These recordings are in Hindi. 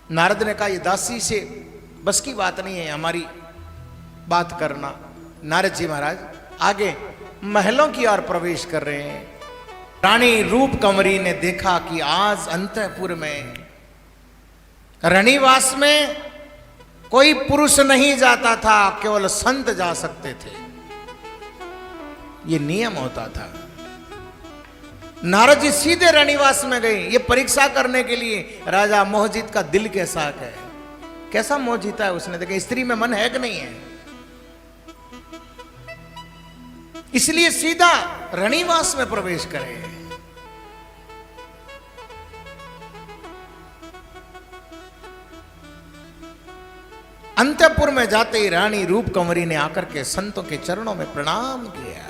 नारद ने कहा, ये दासी से बस की बात नहीं है हमारी बात करना। नारद जी महाराज आगे महलों की ओर प्रवेश कर रहे हैं। रानी रूप कंवरी ने देखा कि आज अंतःपुर में, रणिवास में कोई पुरुष नहीं जाता था, केवल संत जा सकते थे, ये नियम होता था। नारद जी सीधे रणिवास में गए, ये परीक्षा करने के लिए राजा मोहजित का दिल कैसा है, कैसा मोह जीता है उसने, देखा स्त्री में मन है कि नहीं है, इसलिए सीधा रणिवास में प्रवेश करे। अंतःपुर में जाते ही रानी रूप कंवरी ने आकर के संतों के चरणों में प्रणाम किया।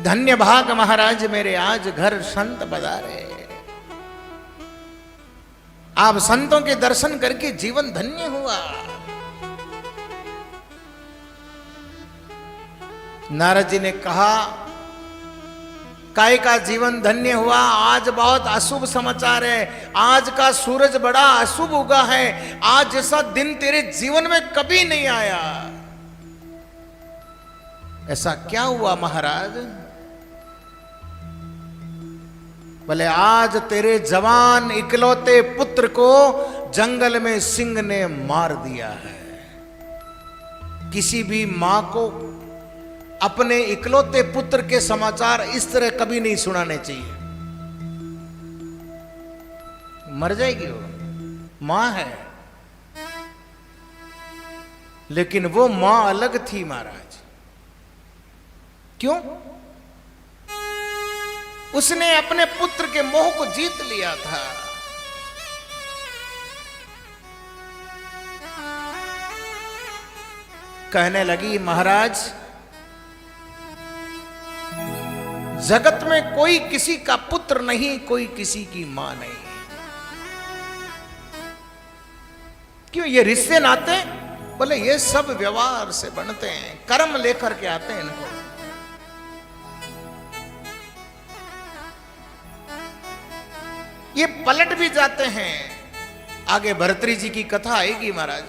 धन्य भाग महाराज मेरे, आज घर संत पधारे, आप संतों के दर्शन करके जीवन धन्य हुआ। नारद जी ने कहा, काय का जीवन धन्य हुआ, आज बहुत अशुभ समाचार है, आज का सूरज बड़ा अशुभ उगा है, आज जैसा दिन तेरे जीवन में कभी नहीं आया। ऐसा क्या हुआ महाराज? बोले, आज तेरे जवान इकलौते पुत्र को जंगल में सिंह ने मार दिया है। किसी भी मां को अपने इकलौते पुत्र के समाचार इस तरह कभी नहीं सुनाने चाहिए, मर जाएगी वो, मां है, लेकिन वो मां अलग थी महाराज। क्यों? उसने अपने पुत्र के मोह को जीत लिया था। कहने लगी, महाराज जगत में कोई किसी का पुत्र नहीं, कोई किसी की मां नहीं। क्यों? ये रिश्ते नाते? बोले, ये सब व्यवहार से बनते हैं, कर्म लेकर के आते हैं इनको। ये पलट भी जाते हैं। आगे भर्तृ जी की कथा आएगी महाराज,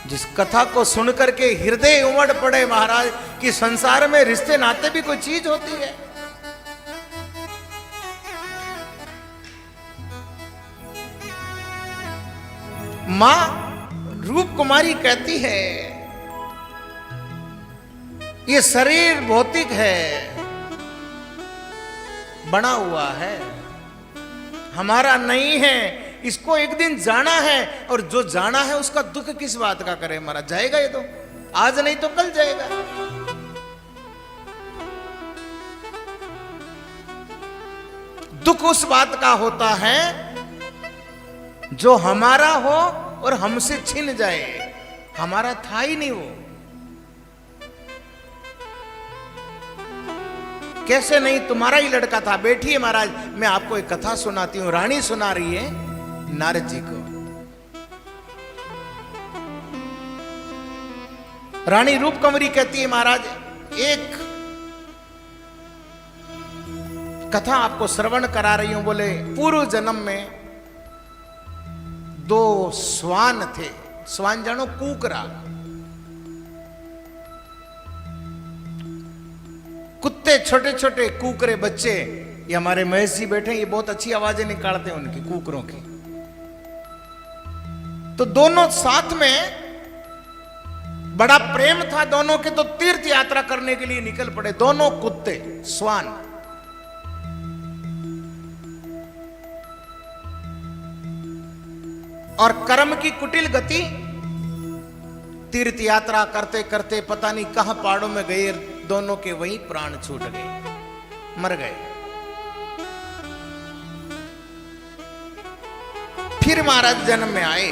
जिस कथा को सुनकर के हृदय उमड़ पड़े महाराज कि संसार में रिश्ते नाते भी कोई चीज होती है। मां रूप कुमारी कहती है, ये शरीर भौतिक है, बना हुआ है, हमारा नहीं है, इसको एक दिन जाना है, और जो जाना है उसका दुख किस बात का करे महाराज? जाएगा ये तो, आज नहीं तो कल जाएगा। दुख उस बात का होता है जो हमारा हो और हमसे छिन जाए, हमारा था ही नहीं वो। कैसे नहीं? तुम्हारा ही लड़का था। बैठिए महाराज, मैं आपको एक कथा सुनाती हूं। रानी सुना रही है नारद जी को। रानी रूप कंवरी कहती है, महाराज एक कथा आपको श्रवण करा रही हूं। बोले, पूर्व जन्म में दो स्वान थे। स्वान जानो? कूकरा, कुत्ते, छोटे छोटे कूकरे बच्चे। ये हमारे महेश जी बैठे, ये बहुत अच्छी आवाजें निकालते हैं उनकी, कूकरों की। तो दोनों साथ में, बड़ा प्रेम था दोनों के, तो तीर्थ यात्रा करने के लिए निकल पड़े दोनों कुत्ते, स्वान। और कर्म की कुटिल गति, तीर्थ यात्रा करते करते पता नहीं कहां पहाड़ों में गए, दोनों के वहीं प्राण छूट गए, मर गए। फिर महाराज जन्म में आए।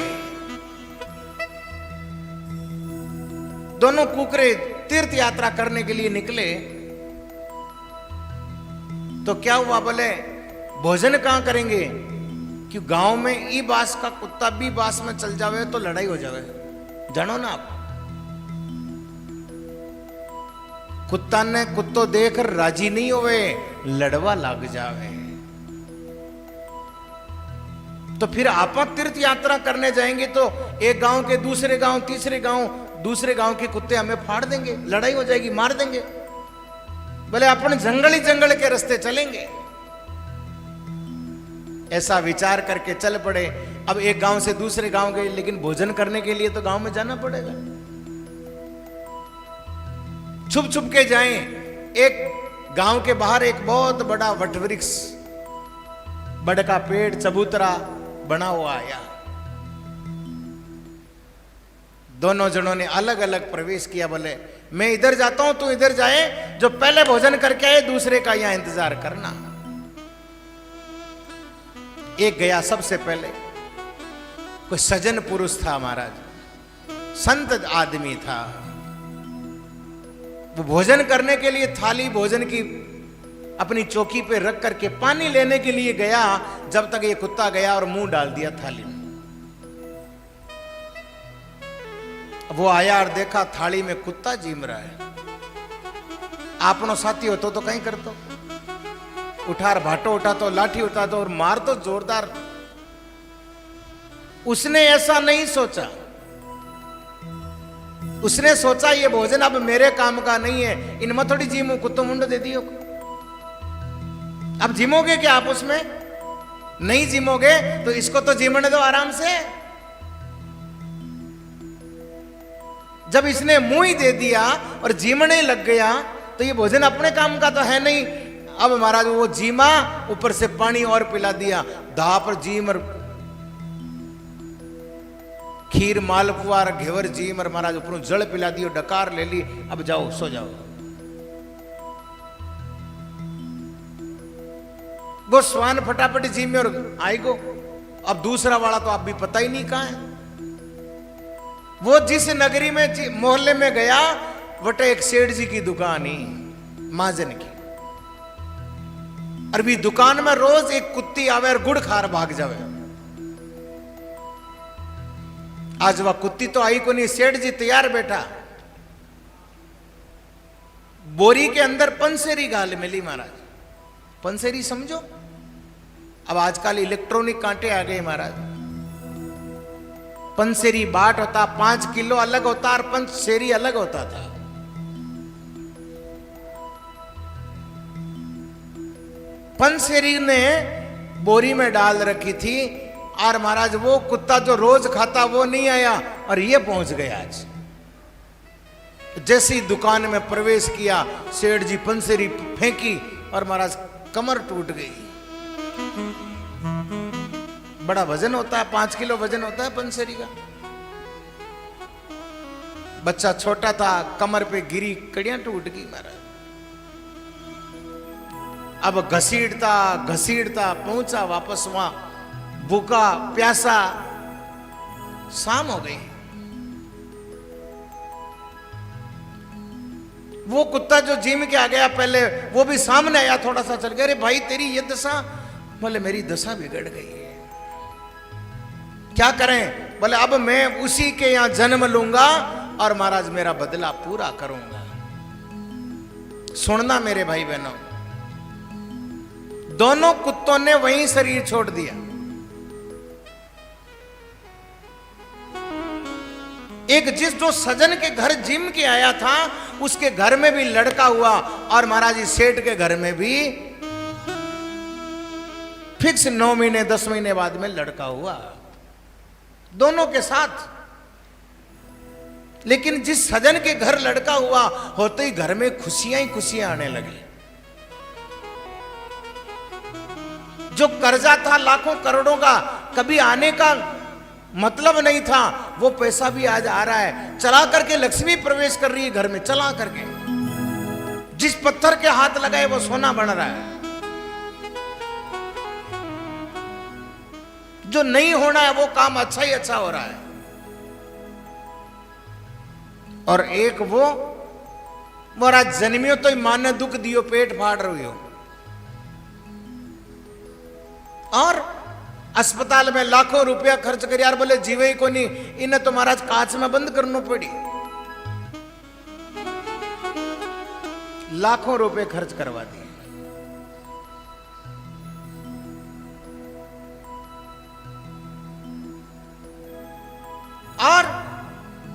दोनों कुकरे तीर्थ यात्रा करने के लिए निकले, तो क्या हुआ? बोले, भोजन कहां करेंगे? कि गांव में ई बास का कुत्ता बी बास में चल जावे तो लड़ाई हो जावे, जानो ना आप। कुत्ता ने कुत्तो देख राजी नहीं होवे, लड़वा लग जावे। तो फिर आप तीर्थ यात्रा करने जाएंगे तो एक गांव के दूसरे गांव, तीसरे गांव, दूसरे गांव के कुत्ते हमें फाड़ देंगे, लड़ाई हो जाएगी, मार देंगे। बोले अपन जंगल ही जंगल के रास्ते चलेंगे। ऐसा विचार करके चल पड़े। अब एक गांव से दूसरे गांव गए, लेकिन भोजन करने के लिए तो गांव में जाना पड़ेगा। छुप छुप के जाएं। एक गांव के बाहर एक बहुत बड़ा वटवृक्ष, बड़ का पेड़ चबूतरा बना हुआ आया। दोनों जनों ने अलग अलग प्रवेश किया। बोले मैं इधर जाता हूं, तू इधर जाए, जो पहले भोजन करके आए दूसरे का यहां इंतजार करना। एक गया सबसे पहले। कोई सज्जन पुरुष था महाराज, संत आदमी था। वो भोजन करने के लिए थाली भोजन की अपनी चौकी पे रख करके पानी लेने के लिए गया, जब तक ये कुत्ता गया और मुंह डाल दिया थाली में। वो आया और देखा थाली में कुत्ता जीम रहा है। आपनो साथी हो तो कहीं कर दो, उठार भाटो उठा तो, लाठी उठा तो और मार तो जोरदार। उसने ऐसा नहीं सोचा। उसने सोचा ये भोजन अब मेरे काम का नहीं है, इनमें थोड़ी जीमू, कुत्तो मुंडो दे दियो। अब जिमोगे क्या आप उसमें? नहीं जिमोगे तो इसको तो जीमने दो आराम से। जब इसने मुंह ही दे दिया और जीमने लग गया तो ये भोजन अपने काम का तो है नहीं। अब महाराज वो जीमा, ऊपर से पानी और पिला दिया, दाह पर जीम और खीर मालपुआ और घेवर जीम और महाराज ऊपर जल पिला दियो, डकार ले ली। अब जाओ सो जाओ। वो स्वान फटाफट जी में और आई गो। अब दूसरा वाला तो आप भी पता ही नहीं कहां है। वो जिस नगरी में मोहल्ले में गया, वटे एक सेठ जी की दुकान ही, महाजन की। अरबी दुकान में रोज एक कुत्ती आवे और गुड़ खार भाग जावे। आज वह कुत्ती तो आई को नहीं। सेठ जी तैयार बैठा, बोरी के अंदर पंसेरी गाल मिली महाराज। पंसेरी समझो, अब आजकल इलेक्ट्रॉनिक कांटे आ गए महाराज। पंसेरी बाट होता, 5 किलो अलग होता और पंसेरी अलग होता था। पंसेरी ने बोरी में डाल रखी थी और महाराज वो कुत्ता जो रोज खाता वो नहीं आया और ये पहुंच गया आज। जैसी दुकान में प्रवेश किया, सेठ जी पंसेरी फेंकी और महाराज कमर टूट गई। बड़ा वजन होता है, 5 किलो वजन होता है पंसेरी का। बच्चा छोटा था, कमर पे गिरी, कड़ियां टूट गई महाराज। अब घसीटता घसीटता पहुंचा वापस वहां, भूखा प्यासा, शाम हो गई। वो कुत्ता जो जिम के आ गया पहले, वो भी सामने आया, थोड़ा सा चल गया। अरे भाई तेरी ये दशा? बोले मेरी दशा बिगड़ गई है, क्या करें? बोले अब मैं उसी के यहां जन्म लूंगा और महाराज मेरा बदला पूरा करूंगा। सुनना मेरे भाई बहनों, दोनों कुत्तों ने वहीं शरीर छोड़ दिया। एक जो सजन के घर जिम के आया था, उसके घर में भी लड़का हुआ और महाराज जी सेठ के घर में भी फिक्स 9 महीने 10 महीने बाद में लड़का हुआ, दोनों के साथ। लेकिन जिस सजन के घर लड़का हुआ, होते ही घर में खुशियां ही खुशियां आने लगी। जो कर्जा था लाखों करोड़ों का, कभी आने का मतलब नहीं था, वो पैसा भी आज आ रहा है। चला करके लक्ष्मी प्रवेश कर रही है घर में, चला करके। जिस पत्थर के हाथ लगाए वो सोना बन रहा है। जो नहीं होना है वो काम अच्छा ही अच्छा हो रहा है। और एक वो महाराज जन्मियो तो मां ने दुख दियो, पेट फाड़ रही हो, और अस्पताल में लाखों रुपया खर्च कर, यार बोले जीवे ही को नहीं, इन्हें तो महाराज कांच में बंद करना पड़ी। लाखों रुपए खर्च करवा दिए। और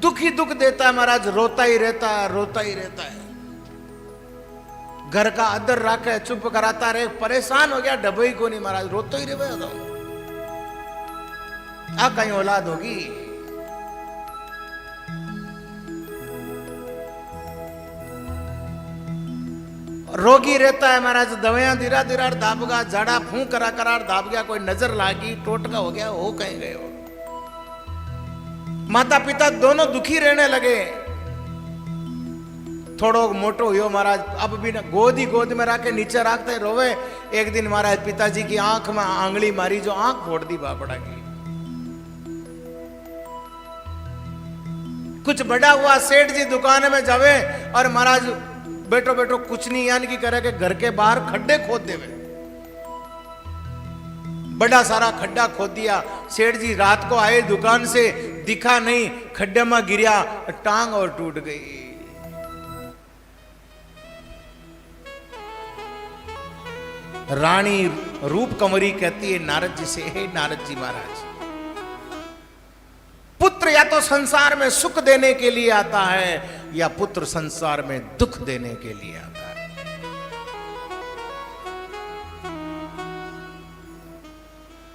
दुख ही दुख देता है महाराज, रोता ही रहता है, रोता ही रहता है। घर का अदर राखे, चुप कराता रहे, परेशान हो गया, डबई को नहीं महाराज, रोतो ही रहे तो आ कहीं औलाद होगी। रोगी रहता है महाराज, दवाइयां धीरा धीरा दाब गया, झाड़ा फूंक करा करार दाब गया, कोई नजर लागी, टोटका हो गया, हो कहीं गए हो। माता पिता दोनों दुखी रहने लगे। थोड़ो मोटो हुयो महाराज, अब भी ना गोद में रख के नीचे रखते रोवे। एक दिन महाराज पिताजी की आंख में आंगली मारी, जो आंख फोड़ दी बापड़ा की। कुछ बड़ा हुआ, सेठ जी दुकान में जावे और महाराज बेटो बेटो कुछ नहीं यानी कि करे के घर के बाहर खड्डे खोद देवे। बड़ा सारा खड्डा खोद दिया। सेठ जी रात को आए दुकान से, दिखा नहीं, खड्डे में गिरा, टांग और टूट गई। रानी रूप कंवरी कहती है नारद जी से, हे नारद जी महाराज, पुत्र या तो संसार में सुख देने के लिए आता है, या पुत्र संसार में दुख देने के लिए आता है।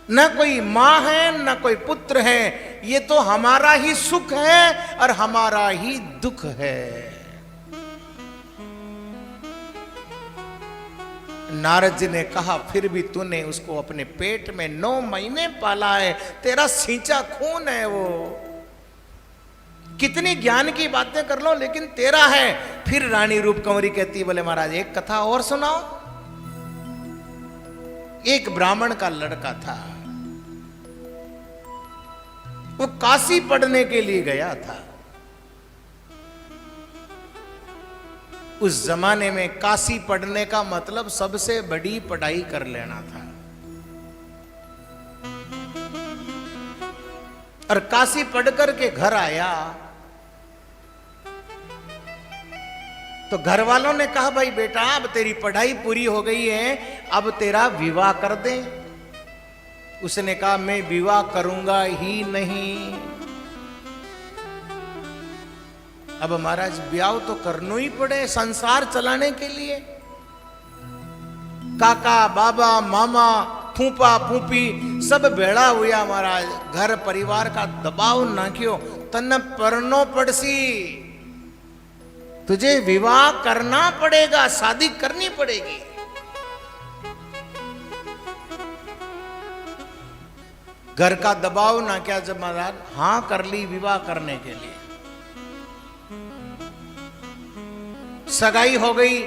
न कोई मां है न कोई पुत्र है, ये तो हमारा ही सुख है और हमारा ही दुख है। नारद जी ने कहा, फिर भी तूने उसको अपने पेट में 9 महीने पाला है, तेरा सींचा खून है वो। कितनी ज्ञान की बातें कर लो लेकिन तेरा है। फिर रानी रूप कंवरी कहती है, बोले महाराज एक कथा और सुनाओ। एक ब्राह्मण का लड़का था, वो काशी पढ़ने के लिए गया था। उस जमाने में काशी पढ़ने का मतलब सबसे बड़ी पढ़ाई कर लेना था। और काशी पढ़कर के घर आया तो घर वालों ने कहा, भाई बेटा अब तेरी पढ़ाई पूरी हो गई है, अब तेरा विवाह कर दें। उसने कहा, मैं विवाह करूंगा ही नहीं। अब महाराज ब्याह तो करना ही पड़े संसार चलाने के लिए। काका बाबा मामा फूफा फूफी सब भेड़ा हुआ महाराज, घर परिवार का दबाव नाख्यो, तन परनो पड़सी, तुझे विवाह करना पड़ेगा, शादी करनी पड़ेगी। घर का दबाव ना क्या, जब महाराज हां कर ली विवाह करने के लिए। सगाई हो गई,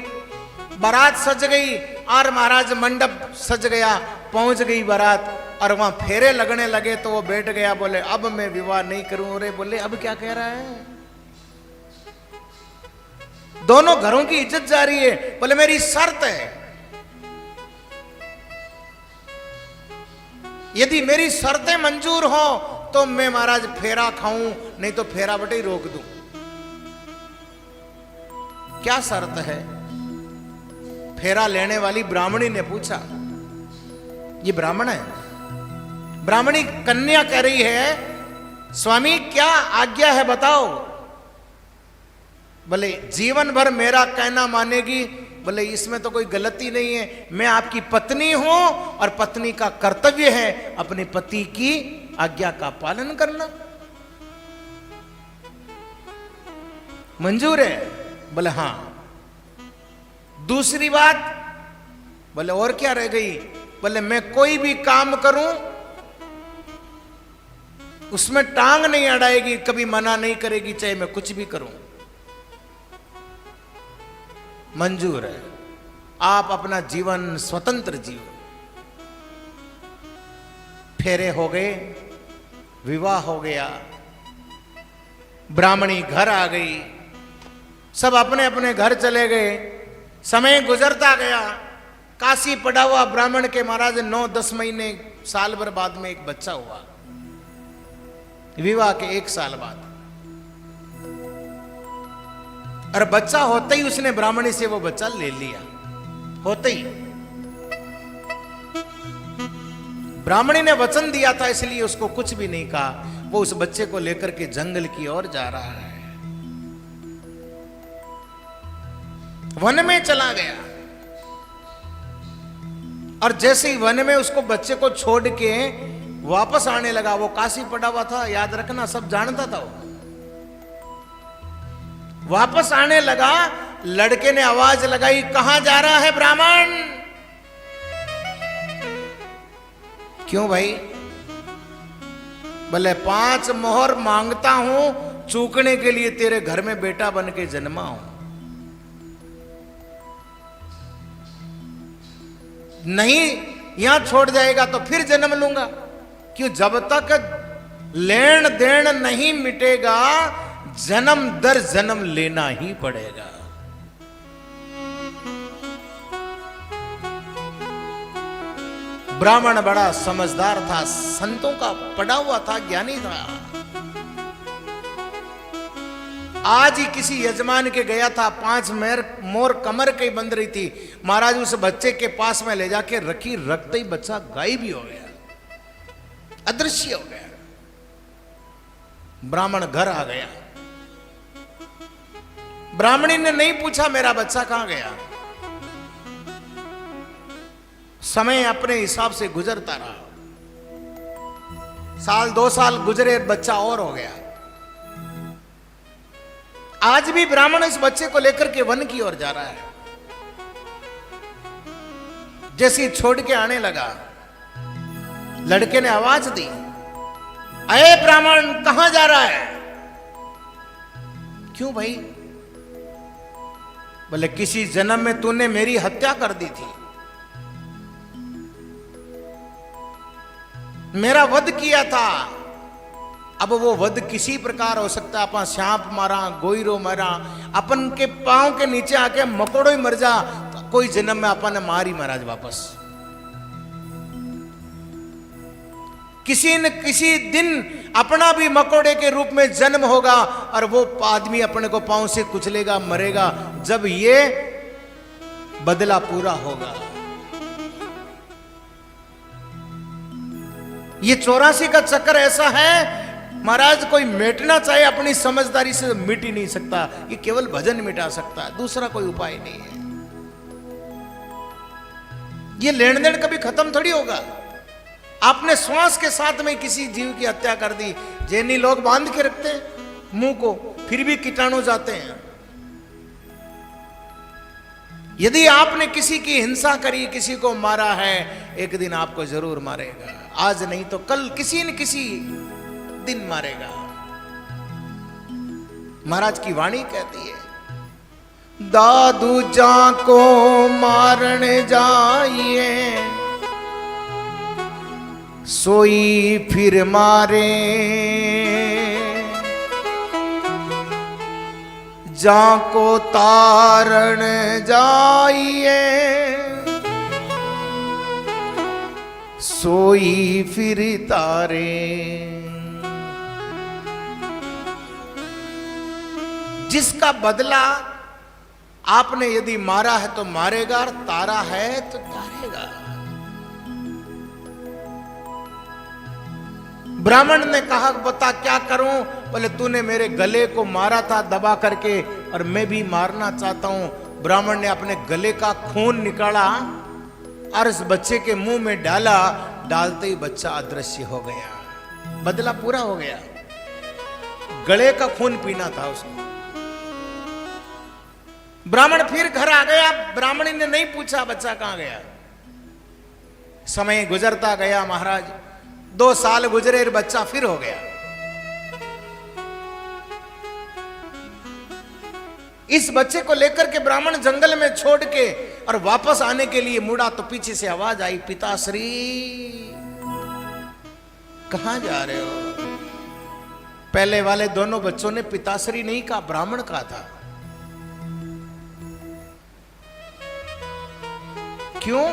बारात सज गई और महाराज मंडप सज गया, पहुंच गई बारात और वहां फेरे लगने लगे तो वो बैठ गया, बोले अब मैं विवाह नहीं करूं। अरे बोले अब क्या कह रहा है? दोनों घरों की इज्जत जा रही है। बोले मेरी शर्त है, यदि मेरी शर्तें मंजूर हो तो मैं महाराज फेरा खाऊं, नहीं तो फेरा बटे ही रोक दूं। क्या शर्त है? फेरा लेने वाली ब्राह्मणी ने पूछा। ये ब्राह्मण है। ब्राह्मणी कन्या कह रही है, स्वामी क्या आज्ञा है बताओ। बोले जीवन भर मेरा कहना मानेगी। बोले इसमें तो कोई गलती नहीं है, मैं आपकी पत्नी हूं और पत्नी का कर्तव्य है अपने पति की आज्ञा का पालन करना। मंजूर है? बोले हां। दूसरी बात? बोले और क्या रह गई? बोले मैं कोई भी काम करूं उसमें टांग नहीं अड़ाएगी, कभी मना नहीं करेगी, चाहे मैं कुछ भी करूं। मंजूर है, आप अपना जीवन स्वतंत्र जियो। फेरे हो गए, विवाह हो गया, ब्राह्मणी घर आ गई, सब अपने अपने घर चले गए। समय गुजरता गया। काशी पड़ा हुआ ब्राह्मण के महाराज 9-10 महीने साल भर बाद में एक बच्चा हुआ। विवाह के 1 साल बाद और बच्चा होते ही उसने ब्राह्मणी से वो बच्चा ले लिया। होते ही ब्राह्मणी ने वचन दिया था, इसलिए उसको कुछ भी नहीं कहा। वो उस बच्चे को लेकर के जंगल की ओर जा रहा है, वन में चला गया। और जैसे ही वन में उसको बच्चे को छोड़ के वापस आने लगा, वो काशी पड़ा हुआ था, याद रखना, सब जानता था वो। वापस आने लगा, लड़के ने आवाज लगाई, कहां जा रहा है ब्राह्मण? क्यों भाई? बोले 5 मोहर मांगता हूं चूकने के लिए, तेरे घर में बेटा बन के जन्मा हूं। नहीं यहां छोड़ जाएगा तो फिर जन्म लूंगा। क्यों? जब तक लेन देन नहीं मिटेगा, जन्म दर जन्म लेना ही पड़ेगा। ब्राह्मण बड़ा समझदार था, संतों का पढ़ा हुआ था, ज्ञानी था। आज ही किसी यजमान के गया था, 5 मोर कमर के बंध रही थी। महाराज उस बच्चे के पास में ले जाके रखी, रखते ही बच्चा गायब ही हो गया, अदृश्य हो गया। ब्राह्मण घर आ गया। ब्राह्मणी ने नहीं पूछा मेरा बच्चा कहां गया। समय अपने हिसाब से गुजरता रहा। साल 2 साल गुजरे, बच्चा और हो गया। आज भी ब्राह्मण इस बच्चे को लेकर के वन की ओर जा रहा है। जैसे ही छोड़ के आने लगा, लड़के ने आवाज दी, अरे ब्राह्मण कहां जा रहा है? क्यों भाई? बोले किसी जन्म में तूने मेरी हत्या कर दी थी, मेरा वध किया था। अब वो वध किसी प्रकार हो सकता है, अपन सांप मारा, गोईरो मारा, अपन के पांव के नीचे आके मकोड़ो ही मर जा, तो कोई जन्म में अपन ने मारी महाराज वापस। किसी न किसी दिन अपना भी मकोड़े के रूप में जन्म होगा और वो आदमी अपने को पांव से कुचलेगा, मरेगा, जब ये बदला पूरा होगा। ये 84 का चक्कर ऐसा है महाराज, कोई मिटना चाहे अपनी समझदारी से मिट ही नहीं सकता। ये केवल भजन मिटा सकता है, दूसरा कोई उपाय नहीं है। ये लेन देन कभी खत्म थोड़ी होगा। आपने श्वास के साथ में किसी जीव की हत्या कर दी। जैनी लोग बांध के रखते हैं मुंह को, फिर भी कीटाणु जाते हैं। यदि आपने किसी की हिंसा करी, किसी को मारा है, एक दिन आपको जरूर मारेगा। आज नहीं तो कल किसी न किसी दिन मारेगा। महाराज की वाणी कहती है, दादू जा को मारने जाइए, सोई फिर मारे, जा को तारण जाइए, सोई फिर तारे। जिसका बदला आपने यदि मारा है तो मारेगा, और तारा है तो तारेगा। ब्राह्मण ने कहा बता क्या करूं? बोले तूने मेरे गले को मारा था दबा करके, और मैं भी मारना चाहता हूं। ब्राह्मण ने अपने गले का खून निकाला और इस बच्चे के मुंह में डाला। डालते ही बच्चा अदृश्य हो गया, बदला पूरा हो गया। गले का खून पीना था उसको। ब्राह्मण फिर घर आ गया। ब्राह्मणी ने नहीं पूछा बच्चा कहां गया। समय गुजरता गया महाराज, 2 साल गुजरे, बच्चा फिर हो गया। इस बच्चे को लेकर के ब्राह्मण जंगल में छोड़ के और वापस आने के लिए मुड़ा तो पीछे से आवाज आई, पिताश्री कहां जा रहे हो? पहले वाले दोनों बच्चों ने पिताश्री नहीं कहा, ब्राह्मण कहा था। क्यों?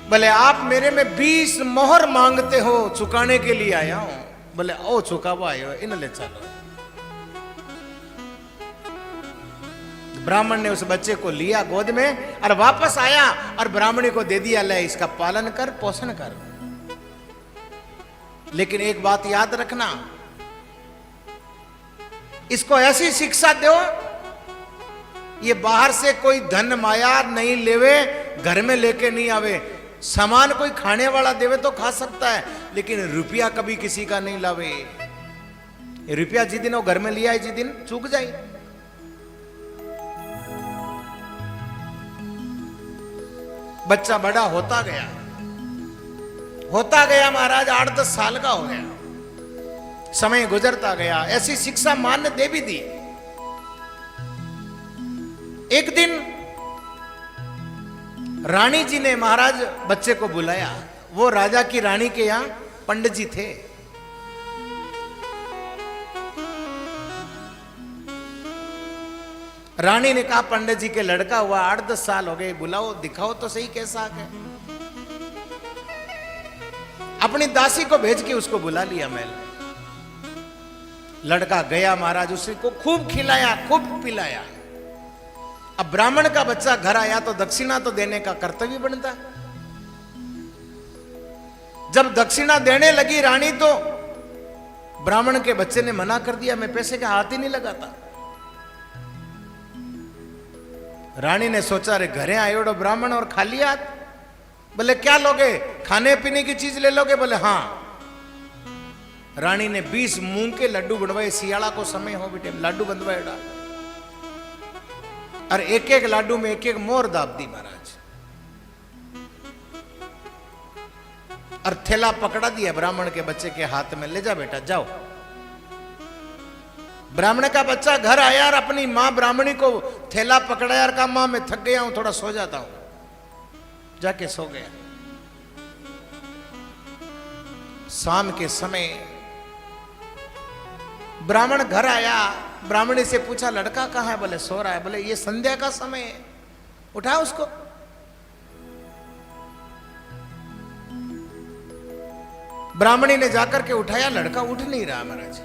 बोले आप मेरे में 20 मोहर मांगते हो, चुकाने के लिए आया हूं। बोले ओ चुकावा आयो, इन ले चलो। ब्राह्मण ने उस बच्चे को लिया गोद में और वापस आया और ब्राह्मणी को दे दिया, ले इसका पालन कर, पोषण कर। लेकिन एक बात याद रखना, इसको ऐसी शिक्षा दो, ये बाहर से कोई धन माया नहीं लेवे, घर में लेके नहीं आवे। सामान कोई खाने वाला देवे तो खा सकता है, लेकिन रुपया कभी किसी का नहीं लावे। रुपया जिस दिन वो घर में लिया है, जिस दिन चूक जाए। बच्चा बड़ा होता गया महाराज, 8-10 साल का हो गया। समय गुजरता गया, ऐसी शिक्षा मान ने दे भी दी। एक दिन रानी जी ने महाराज बच्चे को बुलाया। वो राजा की रानी के यहां पंडित जी थे। रानी ने कहा, पंडित जी के लड़का हुआ, 8-10 साल हो गए, बुलाओ, दिखाओ तो सही कैसा है। अपनी दासी को भेज के उसको बुला लिया महल। लड़का गया महाराज, उसको खूब खिलाया, खूब पिलाया। अब ब्राह्मण का बच्चा घर आया तो दक्षिणा तो देने का कर्तव्य बनता। जब दक्षिणा देने लगी रानी तो ब्राह्मण के बच्चे ने मना कर दिया, मैं पैसे का हाथ ही नहीं लगाता। रानी ने सोचा, अरे घरे आयोड़ो ब्राह्मण और खाली हाथ। बोले क्या लोगे, खाने पीने की चीज ले लोगे? बोले हाँ। रानी ने 20 मूंग के लड्डू बनवाए। सियाड़ा को समय हो बेटे, लड्डू बनवाए डाल, और एक एक लाडू में एक एक मोर दाब दी महाराज। और थैला पकड़ा दिया ब्राह्मण के बच्चे के हाथ में, ले जा बेटा जाओ। ब्राह्मण का बच्चा घर आया और अपनी मां ब्राह्मणी को थैला पकड़ाया और कहा, मां मैं थक गया हूं, थोड़ा सो जाता हूं। जाके सो गया। शाम के समय ब्राह्मण घर आया, ब्राह्मणी से पूछा, लड़का कहां है? बोले सो रहा है। बोले ये संध्या का समय है, उठा उसको। ब्राह्मणी ने जाकर के उठाया, लड़का उठ नहीं रहा महाराज।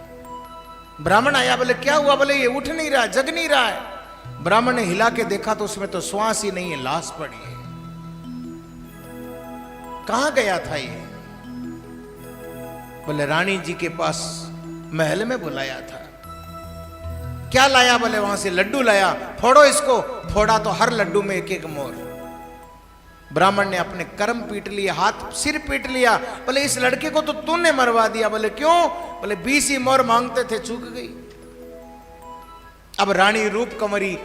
ब्राह्मण आया, बोले क्या हुआ? बोले ये उठ नहीं रहा, जग नहीं रहा है। ब्राह्मण ने हिला के देखा तो उसमें तो श्वास ही नहीं है, लाश पड़ी है। कहां गया था ये? बोले रानी जी के पास महल में बुलाया था। क्या लाया? बोले वहां से लड्डू लाया, फोड़ो इसको। फोड़ा तो हर लड्डू में एक एक मोर। ब्राह्मण ने अपने कर्म पीट लिए, हाथ सिर पीट लिया। बोले इस लड़के को तो तूने मरवा दिया। बोले क्यों? बोले 20 ही मोर मांगते थे, चूक गई। अब रानी रूप कंवरी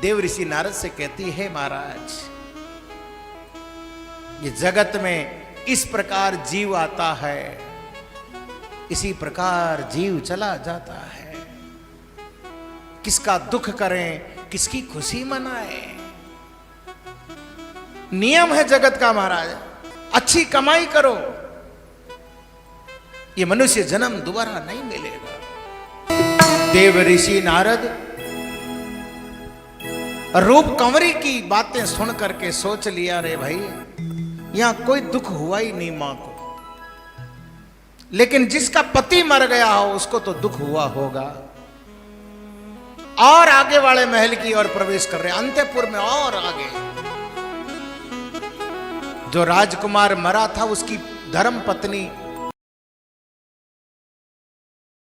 देव ऋषि नारद से कहती है, महाराज ये जगत में इस प्रकार जीव आता है, इसी प्रकार जीव चला जाता है। किसका दुख करें, किसकी खुशी मनाएं, नियम है जगत का महाराज। अच्छी कमाई करो, ये मनुष्य जन्म दोबारा नहीं मिलेगा। देव ऋषि नारद रूप कंवरी की बातें सुन करके सोच लिया, रे भाई यहां कोई दुख हुआ ही नहीं मां को, लेकिन जिसका पति मर गया हो उसको तो दुख हुआ होगा। और आगे वाले महल की ओर प्रवेश कर रहे, अंतपुर में और आगे। जो राजकुमार मरा था उसकी धर्म पत्नी